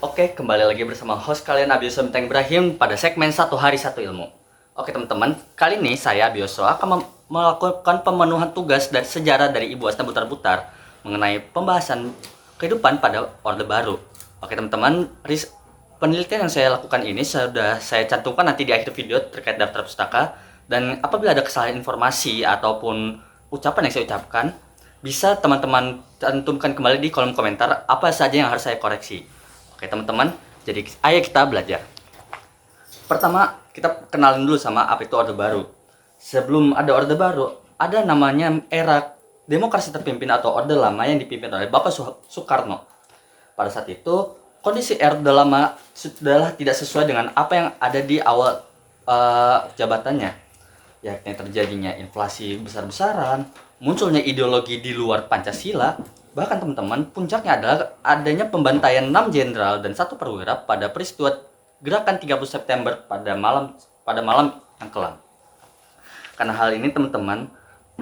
Oke, kembali lagi bersama host kalian Abioso Bintang Ibrahim pada segmen Satu Hari Satu Ilmu. Oke teman-teman, kali ini saya Abioso akan melakukan pemenuhan tugas dari sejarah dari Ibu Asna Butar-Butar mengenai pembahasan kehidupan pada Orde Baru. Oke teman-teman, penelitian yang saya lakukan ini sudah saya cantumkan nanti di akhir video terkait daftar pustaka. Dan apabila ada kesalahan informasi ataupun ucapan yang saya ucapkan, bisa teman-teman cantumkan kembali di kolom komentar apa saja yang harus saya koreksi. Oke teman-teman, jadi ayo kita belajar. Pertama, kita kenalin dulu sama apa itu Orde Baru. Sebelum ada Orde Baru, ada namanya era demokrasi terpimpin atau Orde Lama yang dipimpin oleh Bapak Soekarno. Pada saat itu, kondisi Orde Lama sudah tidak sesuai dengan apa yang ada di awal jabatannya. Yakni terjadinya inflasi besar-besaran, munculnya ideologi di luar Pancasila. Bahkan teman-teman, puncaknya adalah adanya pembantaian 6 jenderal dan 1 perwira pada peristiwa gerakan 30 September pada malam yang kelam. Karena hal ini teman-teman,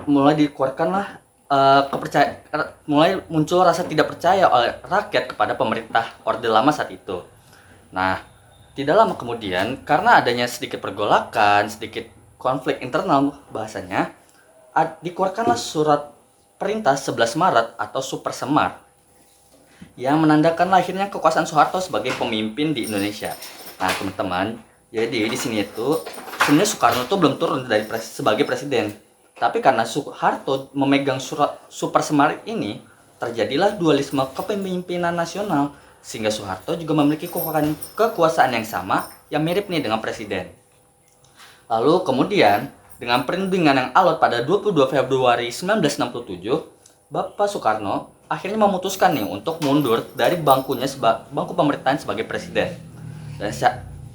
mulai dikeluarkanlah mulai muncul rasa tidak percaya oleh rakyat kepada pemerintah Orde Lama saat itu. Nah, tidak lama kemudian karena adanya sedikit pergolakan, sedikit konflik internal bahasanya, dikeluarkanlah surat Perintah 11 Maret atau Super Semar yang menandakan lahirnya kekuasaan Soeharto sebagai pemimpin di Indonesia. Nah, teman-teman, jadi di sini itu sebenarnya Soekarno itu belum turun sebagai presiden. Tapi karena Soeharto memegang surat Super Semar ini, terjadilah dualisme kepemimpinan nasional sehingga Soeharto juga memiliki kekuasaan yang sama yang mirip nih dengan presiden. Lalu kemudian dengan perundingan yang alot pada 22 Februari 1967, Bapak Soekarno akhirnya memutuskan nih untuk mundur dari bangku pemerintahan sebagai presiden.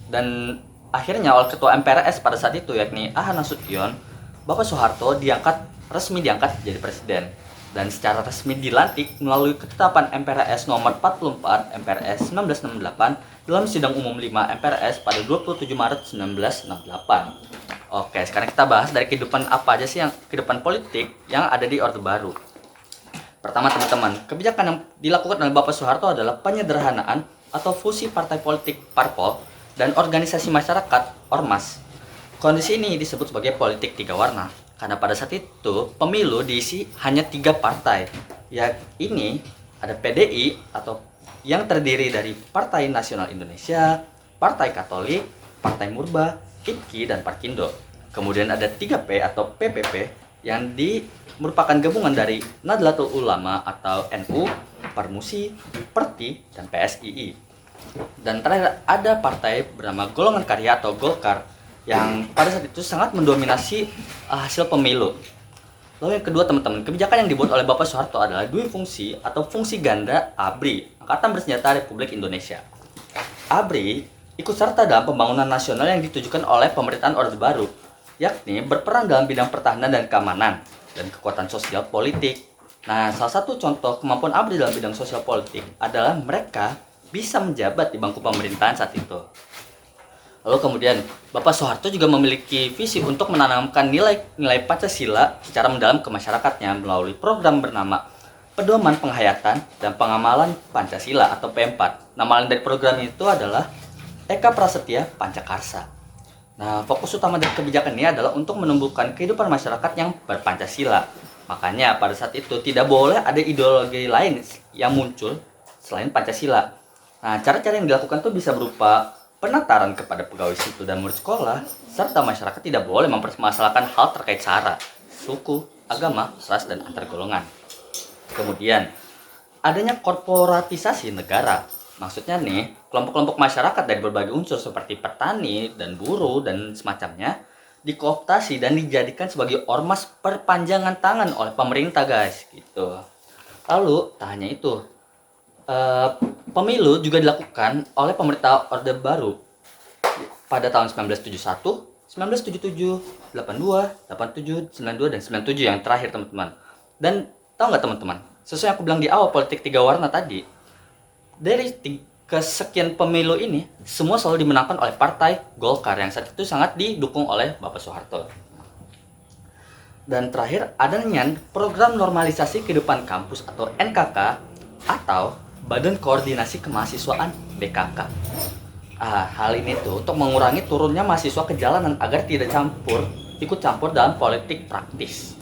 Dan akhirnya oleh Ketua MPRS pada saat itu yakni A. Nasution, Bapak Soeharto resmi diangkat jadi presiden. Dan secara resmi dilantik melalui ketetapan MPRS nomor 44 MPRS 1968 dalam sidang umum 5 MPRS pada 27 Maret 1968. Oke, sekarang kita bahas dari kehidupan politik yang ada di Orde Baru. Pertama teman-teman, kebijakan yang dilakukan oleh Bapak Soeharto adalah penyederhanaan atau fusi partai politik Parpol dan organisasi masyarakat Ormas. Kondisi ini disebut sebagai politik 3 warna karena pada saat itu pemilu diisi hanya 3 partai. Ini ada PDI atau yang terdiri dari Partai Nasional Indonesia, Partai Katolik, Partai Murba, IPKI, dan Parkindo. Kemudian ada 3P atau PPP yang merupakan gabungan dari Nahdlatul Ulama atau NU, Permusi, Perti, dan PSII. Dan terakhir ada partai bernama Golongan Karya atau Golkar yang pada saat itu sangat mendominasi hasil pemilu. Lalu yang kedua teman-teman, kebijakan yang dibuat oleh Bapak Soeharto adalah dui fungsi atau fungsi ganda ABRI, Angkatan Bersenjata Republik Indonesia. ABRI ikut serta dalam pembangunan nasional yang ditujukan oleh pemerintahan Orde Baru, yakni berperan dalam bidang pertahanan dan keamanan dan kekuatan sosial politik. Nah, salah satu contoh kemampuan ABRI dalam bidang sosial politik adalah mereka bisa menjabat di bangku pemerintahan saat itu. Lalu kemudian, Bapak Soeharto juga memiliki visi untuk menanamkan nilai-nilai Pancasila secara mendalam ke masyarakatnya melalui program bernama Pedoman Penghayatan dan Pengamalan Pancasila atau P4. Nama lain dari program itu adalah Eka Prasetya Pancakarsa. Nah, fokus utama dari kebijakan ini adalah untuk menumbuhkan kehidupan masyarakat yang berpancasila. Makanya pada saat itu tidak boleh ada ideologi lain yang muncul selain Pancasila. Nah, cara-cara yang dilakukan itu bisa berupa penataran kepada pegawai sipil dan murid sekolah, serta masyarakat tidak boleh mempermasalahkan hal terkait sara, suku, agama, ras, dan antar golongan. Kemudian, adanya korporatisasi negara. Maksudnya nih, kelompok-kelompok masyarakat dari berbagai unsur seperti petani dan buruh dan semacamnya dikooptasi dan dijadikan sebagai ormas perpanjangan tangan oleh pemerintah guys gitu. Lalu tak hanya itu, pemilu juga dilakukan oleh pemerintah Orde Baru pada tahun 1971, 1977, 82, 87, 92, dan 97 yang terakhir teman-teman. Dan tahu nggak teman-teman, sesuai yang aku bilang di awal politik 3 warna tadi, dari kesekian pemilu ini, semua selalu dimenangkan oleh partai Golkar yang saat itu sangat didukung oleh Bapak Soeharto. Dan terakhir, adanya program normalisasi kehidupan kampus atau NKK atau Badan Koordinasi Kemahasiswaan (BKK). Hal ini tuh untuk mengurangi turunnya mahasiswa ke jalanan agar tidak ikut campur dalam politik praktis.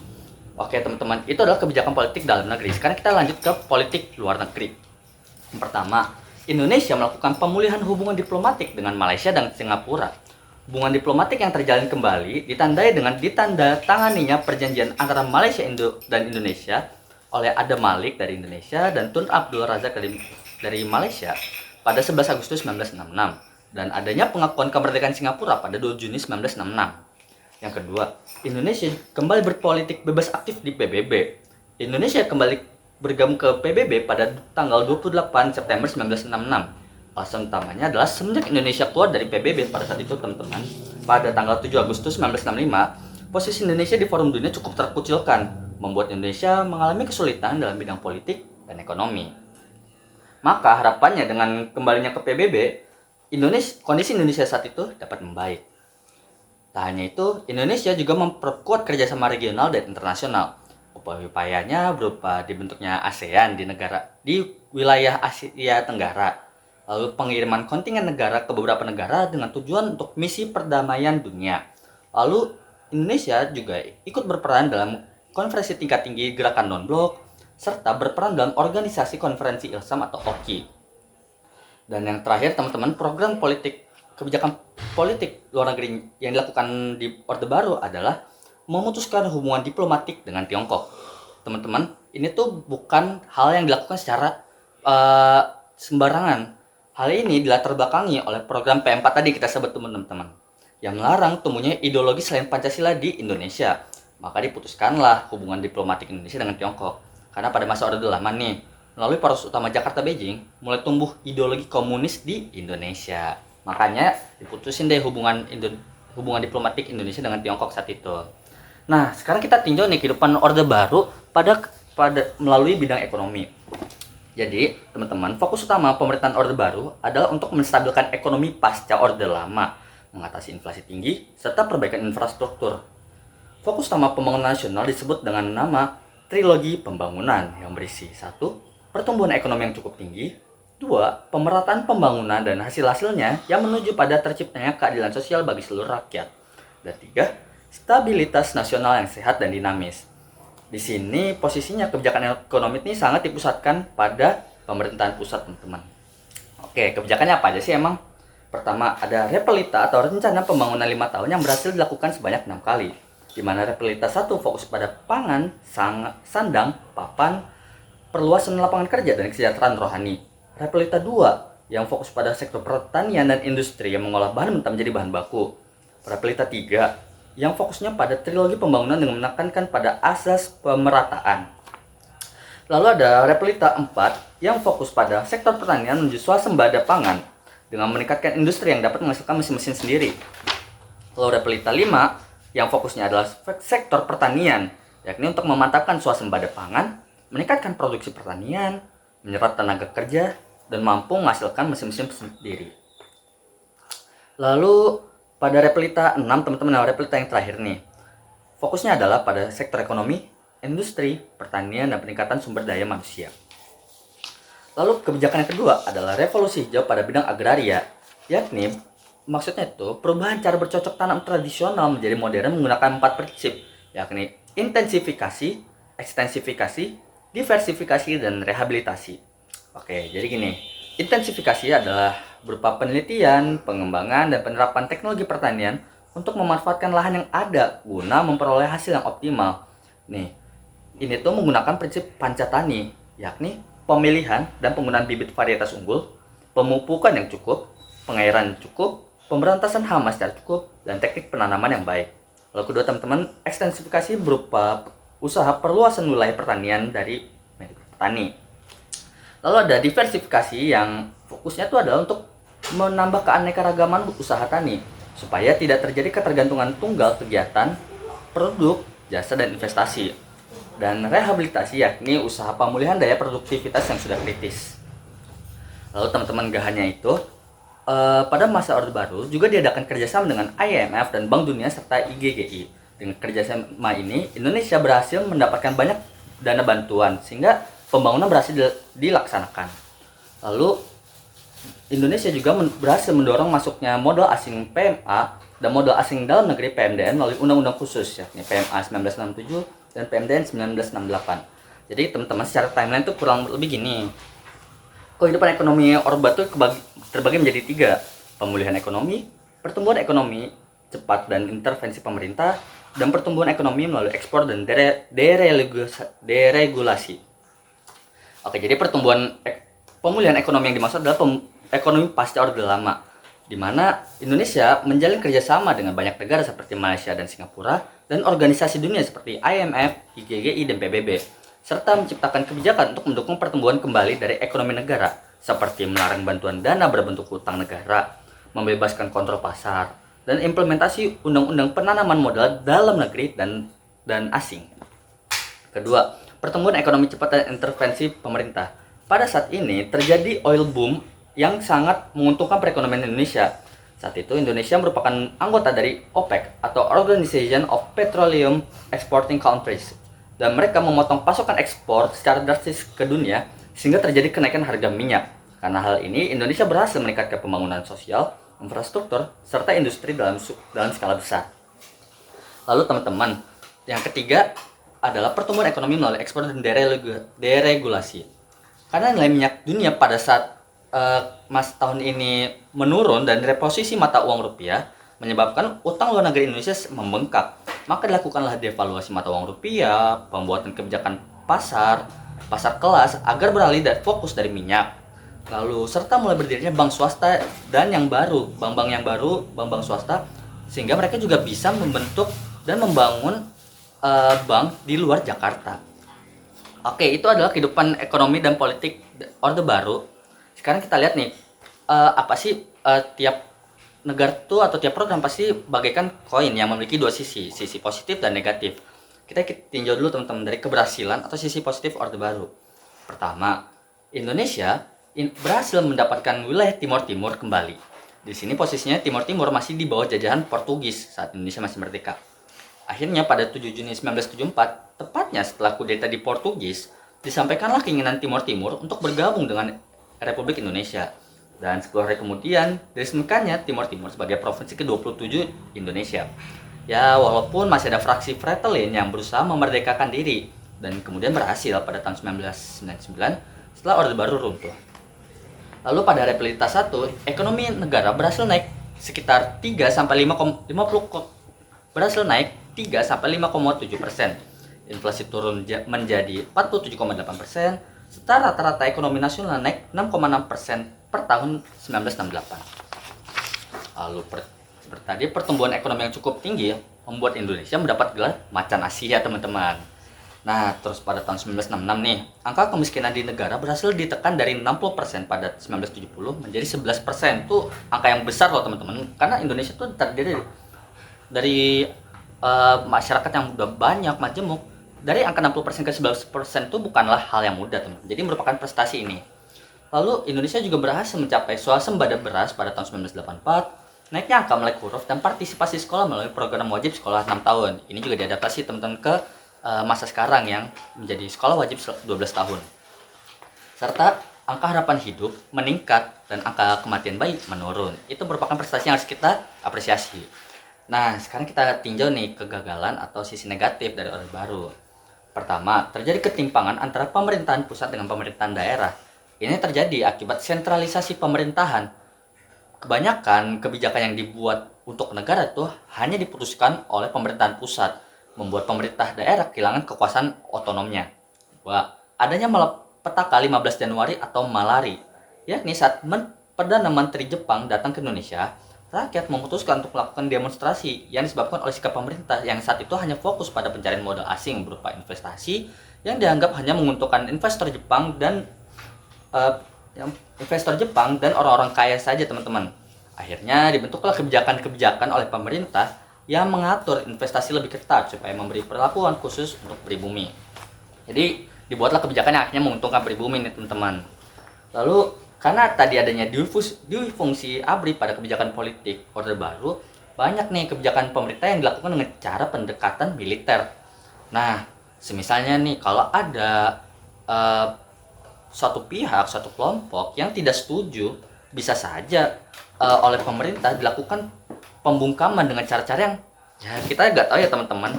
Oke teman-teman, itu adalah kebijakan politik dalam negeri. Sekarang kita lanjut ke politik luar negeri. Yang pertama, Indonesia melakukan pemulihan hubungan diplomatik dengan Malaysia dan Singapura. Hubungan diplomatik yang terjalin kembali ditandai dengan ditandatanganinya perjanjian antara Malaysia dan Indonesia oleh Adam Malik dari Indonesia dan Tun Abdul Razak dari Malaysia pada 11 Agustus 1966 dan adanya pengakuan kemerdekaan Singapura pada 2 Juni 1966. Yang kedua, Indonesia kembali berpolitik bebas aktif di PBB. Indonesia kembali bergabung ke PBB pada tanggal 28 September 1966. Alasan utamanya adalah semenjak Indonesia keluar dari PBB pada saat itu teman-teman, pada tanggal 7 Agustus 1965, posisi Indonesia di forum dunia cukup terkucilkan, membuat Indonesia mengalami kesulitan dalam bidang politik dan ekonomi. Maka harapannya dengan kembalinya ke PBB, kondisi Indonesia saat itu dapat membaik. Tak hanya itu, Indonesia juga memperkuat kerjasama regional dan internasional. Upaya-upayanya berupa dibentuknya ASEAN di wilayah Asia Tenggara, lalu pengiriman kontingen negara ke beberapa negara dengan tujuan untuk misi perdamaian dunia. Lalu Indonesia juga ikut berperan dalam konferensi tingkat tinggi gerakan non-blok, serta berperan dalam organisasi konferensi ILSAM atau OKI. Dan yang terakhir teman-teman, program kebijakan politik luar negeri yang dilakukan di Orde Baru adalah memutuskan hubungan diplomatik dengan Tiongkok. Teman-teman, ini tuh bukan hal yang dilakukan secara sembarangan. Hal ini dilatar belakangi oleh program P4 tadi kita sebut teman-teman, yang melarang tumbuhnya ideologi selain Pancasila di Indonesia. Maka diputuskanlah hubungan diplomatik Indonesia dengan Tiongkok. Karena pada masa Orde Lama nih, melalui poros utama Jakarta Beijing, mulai tumbuh ideologi komunis di Indonesia. Makanya diputusin deh hubungan diplomatik Indonesia dengan Tiongkok saat itu. Nah, sekarang kita tinjau nih kehidupan Orde Baru pada melalui bidang ekonomi. Jadi, teman-teman, fokus utama pemerintahan Orde Baru adalah untuk menstabilkan ekonomi pasca Orde Lama, mengatasi inflasi tinggi, serta perbaikan infrastruktur. Fokus utama pembangunan nasional disebut dengan nama Trilogi Pembangunan yang berisi 1. Pertumbuhan ekonomi yang cukup tinggi, 2. Pemerataan pembangunan dan hasil-hasilnya yang menuju pada terciptanya keadilan sosial bagi seluruh rakyat, dan 3. Stabilitas nasional yang sehat dan dinamis. Di sini posisinya kebijakan ekonomi ini sangat dipusatkan pada pemerintahan pusat teman-teman. Oke, kebijakannya apa aja sih emang? Pertama, ada Repelita atau rencana pembangunan 5 tahun yang berhasil dilakukan sebanyak 6 kali. Di mana Repelita 1 fokus pada pangan, sandang, papan, perluasan lapangan kerja, dan kesejahteraan rohani. Repelita 2 yang fokus pada sektor pertanian dan industri yang mengolah bahan mentah menjadi bahan baku. Repelita 3 yang fokusnya pada trilogi pembangunan dengan menekankan pada asas pemerataan. Lalu ada Repelita 4 yang fokus pada sektor pertanian menuju swasembada pangan dengan meningkatkan industri yang dapat menghasilkan mesin-mesin sendiri. Lalu Repelita 5 yang fokusnya adalah sektor pertanian, yakni untuk memantapkan swasembada pangan, meningkatkan produksi pertanian, menyerap tenaga kerja, dan mampu menghasilkan mesin-mesin sendiri. Lalu pada Repelita 6, teman-teman, Repelita yang terakhir nih, fokusnya adalah pada sektor ekonomi, industri, pertanian, dan peningkatan sumber daya manusia. Lalu kebijakan yang kedua adalah revolusi hijau pada bidang agraria, yakni maksudnya itu perubahan cara bercocok tanam tradisional menjadi modern menggunakan 4 prinsip, yakni intensifikasi, ekstensifikasi, diversifikasi, dan rehabilitasi. Oke, jadi gini, intensifikasi adalah berupa penelitian, pengembangan, dan penerapan teknologi pertanian untuk memanfaatkan lahan yang ada guna memperoleh hasil yang optimal. Nih, ini tuh menggunakan prinsip pancatani, yakni pemilihan dan penggunaan bibit varietas unggul, pemupukan yang cukup, pengairan yang cukup, pemberantasan hama secara cukup, dan teknik penanaman yang baik. Lalu kedua teman-teman, ekstensifikasi berupa usaha perluasan wilayah pertanian dari petani. Lalu ada diversifikasi yang fokusnya itu adalah untuk menambah keanekaragaman usaha tani supaya tidak terjadi ketergantungan tunggal kegiatan, produk, jasa, dan investasi. Dan rehabilitasi yakni usaha pemulihan daya produktivitas yang sudah kritis. Lalu teman-teman, gak hanya itu, pada masa Orde Baru juga diadakan kerjasama dengan IMF dan Bank Dunia serta IGGI. Dengan kerjasama ini, Indonesia berhasil mendapatkan banyak dana bantuan sehingga pembangunan berhasil dilaksanakan. Lalu Indonesia juga berhasil mendorong masuknya modal asing PMA dan modal asing dalam negeri PMDN melalui undang-undang khusus yakni PMA 1967 dan PMDN 1968. Jadi teman-teman secara timeline tuh kurang lebih gini. Kehidupan ekonomi Orde Baru terbagi menjadi 3, pemulihan ekonomi, pertumbuhan ekonomi cepat dan intervensi pemerintah, dan pertumbuhan ekonomi melalui ekspor dan deregulasi. Oke, jadi pemulihan ekonomi yang dimaksud adalah ekonomi pasca Orde Lama, di mana Indonesia menjalin kerjasama dengan banyak negara seperti Malaysia dan Singapura, dan organisasi dunia seperti IMF, IGGI, dan PBB, serta menciptakan kebijakan untuk mendukung pertumbuhan kembali dari ekonomi negara, seperti melarang bantuan dana berbentuk hutang negara, membebaskan kontrol pasar, dan implementasi undang-undang penanaman modal dalam negeri dan asing. Kedua, pertumbuhan ekonomi cepat dan intervensi pemerintah. Pada saat ini terjadi oil boom yang sangat menguntungkan perekonomian Indonesia. Saat itu Indonesia merupakan anggota dari OPEC atau Organization of Petroleum Exporting Countries, dan mereka memotong pasokan ekspor secara drastis ke dunia sehingga terjadi kenaikan harga minyak. Karena hal ini Indonesia berhasil meningkatkan pembangunan sosial, infrastruktur, serta industri dalam skala besar. Lalu teman-teman, yang ketiga adalah pertumbuhan ekonomi melalui ekspor dan deregulasi. Karena nilai minyak dunia pada saat tahun ini menurun dan reposisi mata uang rupiah menyebabkan utang luar negeri Indonesia membengkak, maka dilakukanlah devaluasi mata uang rupiah, pembuatan kebijakan pasar kelas agar beralih dari fokus dari minyak. Lalu serta mulai berdirinya bank swasta dan bank swasta, sehingga mereka juga bisa membentuk dan membangun bank di luar Jakarta. Oke, itu adalah kehidupan ekonomi dan politik Orde Baru. Sekarang kita lihat nih, tiap negara tuh atau tiap program pasti bagaikan koin yang memiliki dua sisi positif dan negatif. Kita tinjau dulu teman-teman dari keberhasilan atau sisi positif Orde Baru. Pertama, Indonesia berhasil mendapatkan wilayah Timur kembali. Di sini posisinya Timur masih di bawah jajahan Portugis saat Indonesia masih merdeka. Akhirnya pada 7 Juni 1974, tepatnya setelah kudeta di Portugis, disampaikanlah keinginan Timur untuk bergabung dengan Republik Indonesia. Dan 10 hari kemudian, diresmikannya Timur sebagai provinsi ke-27 Indonesia. Ya, walaupun masih ada fraksi Fretilin yang berusaha memerdekakan diri, dan kemudian berhasil pada tahun 1999 setelah Orde Baru runtuh. Lalu pada Repilitas 1, ekonomi negara berhasil naik sekitar 3-5,7%. Inflasi turun menjadi 47,8%, serta rata-rata ekonomi nasional naik 6,6% per tahun 1968. Lalu seperti tadi, pertumbuhan ekonomi yang cukup tinggi membuat Indonesia mendapat gelar macan Asia, teman-teman. Nah, terus pada tahun 1966 nih, angka kemiskinan di negara berhasil ditekan dari 60% pada 1970 menjadi 11%. Itu angka yang besar loh, teman-teman. Karena Indonesia tuh terdiri dari masyarakat yang udah banyak, majemuk. Dari angka 60% ke 11% itu bukanlah hal yang mudah, teman-teman. Jadi merupakan prestasi ini. Lalu Indonesia juga berhasil mencapai swasembada beras pada tahun 1984, naiknya angka melek huruf dan partisipasi sekolah melalui program wajib sekolah 6 tahun. Ini juga diadaptasi teman-teman ke masa sekarang yang menjadi sekolah wajib 12 tahun. Serta angka harapan hidup meningkat dan angka kematian bayi menurun. Itu merupakan prestasi yang harus kita apresiasi. Nah, sekarang kita tinjau nih kegagalan atau sisi negatif dari Orde Baru. Pertama, terjadi ketimpangan antara pemerintahan pusat dengan pemerintahan daerah. Ini terjadi akibat sentralisasi pemerintahan. Kebanyakan kebijakan yang dibuat untuk negara itu hanya diputuskan oleh pemerintahan pusat, membuat pemerintah daerah kehilangan kekuasaan otonomnya. Adanya malapetaka 15 Januari atau Malari, yakni saat Perdana Menteri Jepang datang ke Indonesia, rakyat memutuskan untuk melakukan demonstrasi yang disebabkan oleh sikap pemerintah yang saat itu hanya fokus pada pencarian modal asing berupa investasi yang dianggap hanya menguntungkan investor Jepang dan orang-orang kaya saja, teman-teman. Akhirnya dibentuklah kebijakan-kebijakan oleh pemerintah yang mengatur investasi lebih ketat supaya memberi perlakuan khusus untuk pribumi. Jadi dibuatlah kebijakan yang akhirnya menguntungkan pribumi nih, teman-teman. Lalu karena tadi adanya difungsi ABRI pada kebijakan politik Orde Baru, banyak nih kebijakan pemerintah yang dilakukan dengan cara pendekatan militer. Nah, semisalnya nih kalau ada suatu pihak, suatu kelompok yang tidak setuju, bisa saja oleh pemerintah dilakukan pembungkaman dengan cara-cara yang ya kita nggak tahu ya teman-teman.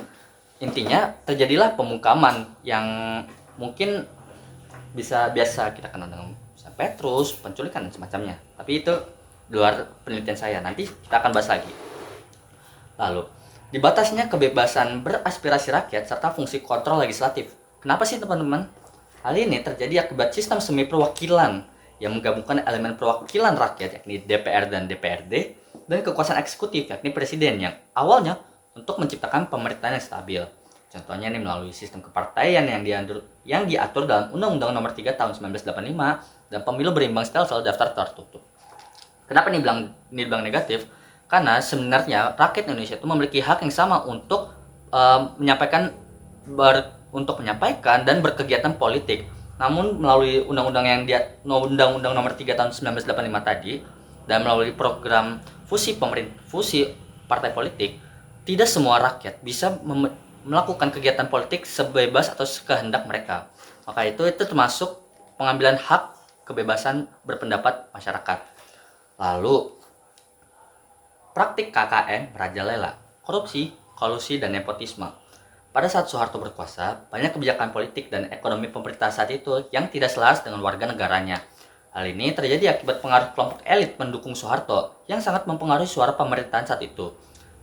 Intinya terjadilah pembungkaman yang mungkin bisa biasa kita kenal dengan Petrus, penculikan dan semacamnya. Tapi itu di luar penelitian saya. Nanti kita akan bahas lagi. Lalu, dibatasnya kebebasan beraspirasi rakyat serta fungsi kontrol legislatif. Kenapa sih teman-teman? Hal ini terjadi akibat sistem semi perwakilan yang menggabungkan elemen perwakilan rakyat yakni DPR dan DPRD dan kekuasaan eksekutif yakni presiden yang awalnya untuk menciptakan pemerintahan yang stabil. Contohnya ini melalui sistem kepartaian yang diatur dalam Undang-Undang Nomor 3 Tahun 1985 dan pemilu berimbang setel daftar tertutup. Kenapa ini bilang negatif? Karena sebenarnya rakyat Indonesia itu memiliki hak yang sama untuk menyampaikan dan berkegiatan politik. Namun melalui Undang-Undang Nomor 3 Tahun 1985 tadi dan melalui program fusi partai politik, tidak semua rakyat bisa melakukan kegiatan politik sebebas atau sekehendak mereka. Maka itu termasuk pengambilan hak kebebasan berpendapat masyarakat. Lalu praktik KKN merajalela, korupsi, kolusi, dan nepotisme. Pada saat Soeharto berkuasa, banyak kebijakan politik dan ekonomi pemerintah saat itu yang tidak selaras dengan warga negaranya. Hal ini terjadi akibat pengaruh kelompok elit pendukung Soeharto yang sangat mempengaruhi suara pemerintahan saat itu.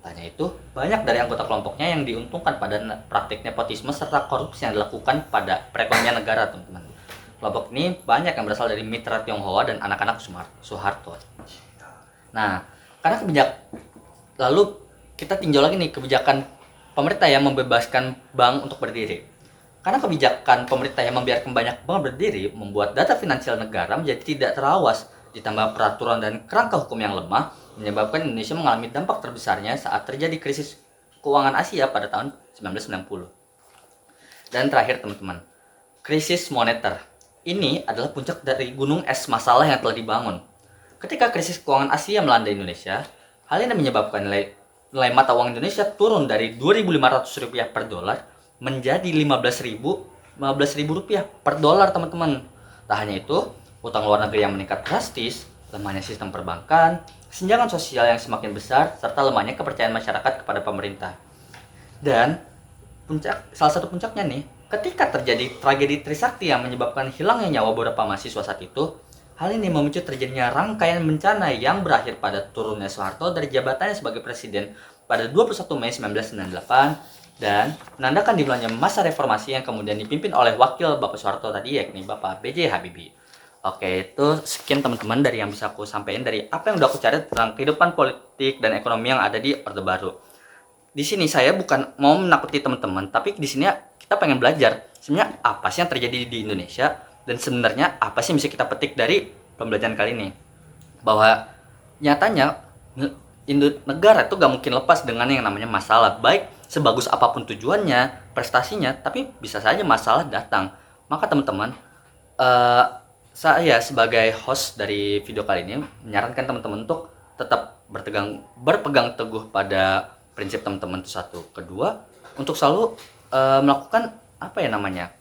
Hanya itu, banyak dari anggota kelompoknya yang diuntungkan pada praktik nepotisme serta korupsi yang dilakukan pada perekonomian negara, teman-teman. Kelompok ini banyak yang berasal dari mitra Tionghoa dan anak-anak Soeharto. Nah, lalu kita tinjau lagi nih kebijakan pemerintah yang membebaskan bank untuk berdiri. Karena kebijakan pemerintah yang membiarkan banyak bank berdiri membuat data finansial negara menjadi tidak terawas, ditambah peraturan dan kerangka hukum yang lemah, menyebabkan Indonesia mengalami dampak terbesarnya saat terjadi krisis keuangan Asia pada tahun 1990. Dan terakhir teman-teman, krisis moneter. Ini adalah puncak dari gunung es masalah yang telah dibangun. Ketika krisis keuangan Asia melanda Indonesia, hal ini menyebabkan nilai mata uang Indonesia turun dari Rp2.500 per dolar menjadi Rp15.000 per dolar, teman-teman. Tak hanya itu, utang luar negeri yang meningkat drastis, lemahnya sistem perbankan, kesenjangan sosial yang semakin besar, serta lemahnya kepercayaan masyarakat kepada pemerintah. Dan salah satu puncaknya nih, ketika terjadi tragedi Trisakti yang menyebabkan hilangnya nyawa beberapa mahasiswa saat itu, hal ini memicu terjadinya rangkaian bencana yang berakhir pada turunnya Soeharto dari jabatannya sebagai presiden pada 21 Mei 1998 dan menandakan dimulainya masa reformasi yang kemudian dipimpin oleh wakil Bapak Soeharto tadi yakni Bapak B.J. Habibie. Oke, itu sekian teman-teman dari yang bisa aku sampaikan dari apa yang udah aku cari tentang kehidupan politik dan ekonomi yang ada di Orde Baru. Di sini saya bukan mau menakuti teman-teman, tapi di sini kita pengen belajar sebenarnya apa sih yang terjadi di Indonesia dan sebenarnya apa sih yang bisa kita petik dari pembelajaran kali ini. Bahwa nyatanya negara itu gak mungkin lepas dengan yang namanya masalah, baik sebagus apapun tujuannya, prestasinya, tapi bisa saja masalah datang. Maka teman-teman, saya sebagai host dari video kali ini menyarankan teman-teman untuk tetap berpegang teguh pada prinsip teman-teman itu satu. Kedua, untuk selalu melakukan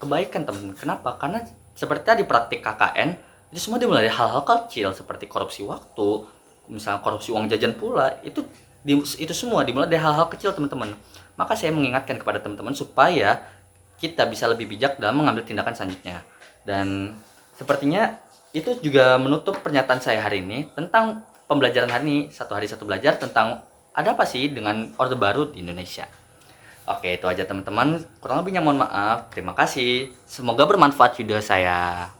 kebaikan teman-teman. Kenapa? Karena seperti tadi praktik KKN itu semua dimulai dari hal-hal kecil seperti korupsi waktu, misalnya korupsi uang jajan pula, itu semua dimulai dari hal-hal kecil teman-teman. Maka saya mengingatkan kepada teman-teman supaya kita bisa lebih bijak dalam mengambil tindakan selanjutnya. Dan sepertinya itu juga menutup pernyataan saya hari ini tentang pembelajaran hari ini, satu hari satu belajar tentang ada apa sih dengan Orde Baru di Indonesia. Oke, itu aja teman-teman. Kurang lebihnya mohon maaf. Terima kasih. Semoga bermanfaat video saya.